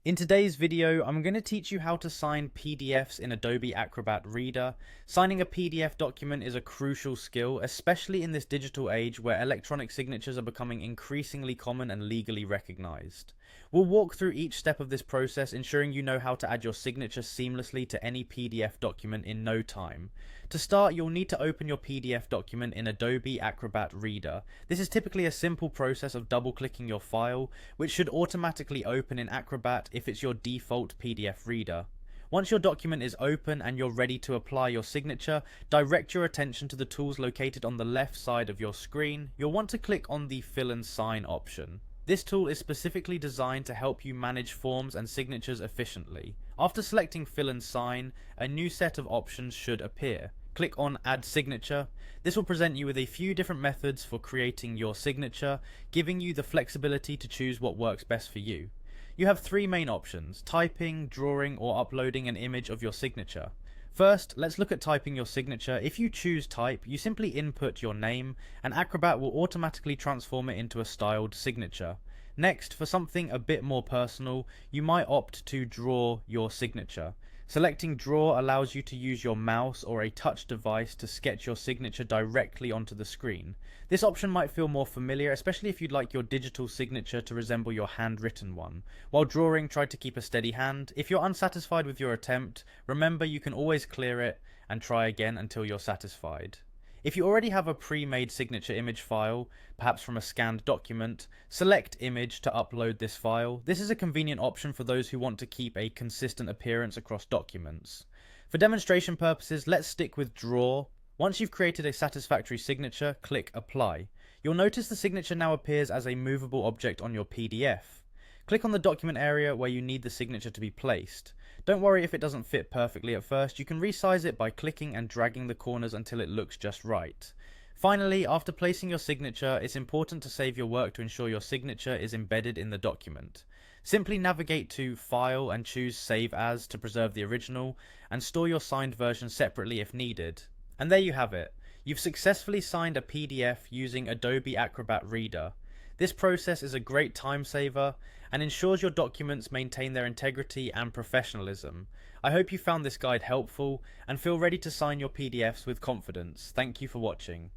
In today's video, I'm going to teach you how to sign PDFs in Adobe Acrobat Reader. Signing a PDF document is a crucial skill, especially in this digital age where electronic signatures are becoming increasingly common and legally recognized. We'll walk through each step of this process, ensuring you know how to add your signature seamlessly to any PDF document in no time. To start, you'll need to open your PDF document in Adobe Acrobat Reader. This is typically a simple process of double-clicking your file, which should automatically open in Acrobat if it's your default PDF reader. Once your document is open and you're ready to apply your signature, direct your attention to the tools located on the left side of your screen. You'll want to click on the Fill and Sign option. This tool is specifically designed to help you manage forms and signatures efficiently. After selecting Fill and Sign, a new set of options should appear. Click on Add Signature. This will present you with a few different methods for creating your signature, giving you the flexibility to choose what works best for you. You have three main options: typing, drawing, or uploading an image of your signature. First, let's look at typing your signature. If you choose type, you simply input your name, and Acrobat will automatically transform it into a styled signature. Next, for something a bit more personal, you might opt to draw your signature. Selecting Draw allows you to use your mouse or a touch device to sketch your signature directly onto the screen. This option might feel more familiar, especially if you'd like your digital signature to resemble your handwritten one. While drawing, try to keep a steady hand. If you're unsatisfied with your attempt, remember you can always clear it and try again until you're satisfied. If you already have a pre-made signature image file, perhaps from a scanned document, select Image to upload this file. This is a convenient option for those who want to keep a consistent appearance across documents. For demonstration purposes, let's stick with Draw. Once you've created a satisfactory signature, click Apply. You'll notice the signature now appears as a movable object on your PDF. Click on the document area where you need the signature to be placed. Don't worry if it doesn't fit perfectly at first. You can resize it by clicking and dragging the corners until it looks just right. Finally, after placing your signature, it's important to save your work to ensure your signature is embedded in the document. Simply navigate to File and choose Save As to preserve the original, and store your signed version separately if needed. And there you have it. You've successfully signed a PDF using Adobe Acrobat Reader. This process is a great time saver and ensures your documents maintain their integrity and professionalism. I hope you found this guide helpful and feel ready to sign your PDFs with confidence. Thank you for watching.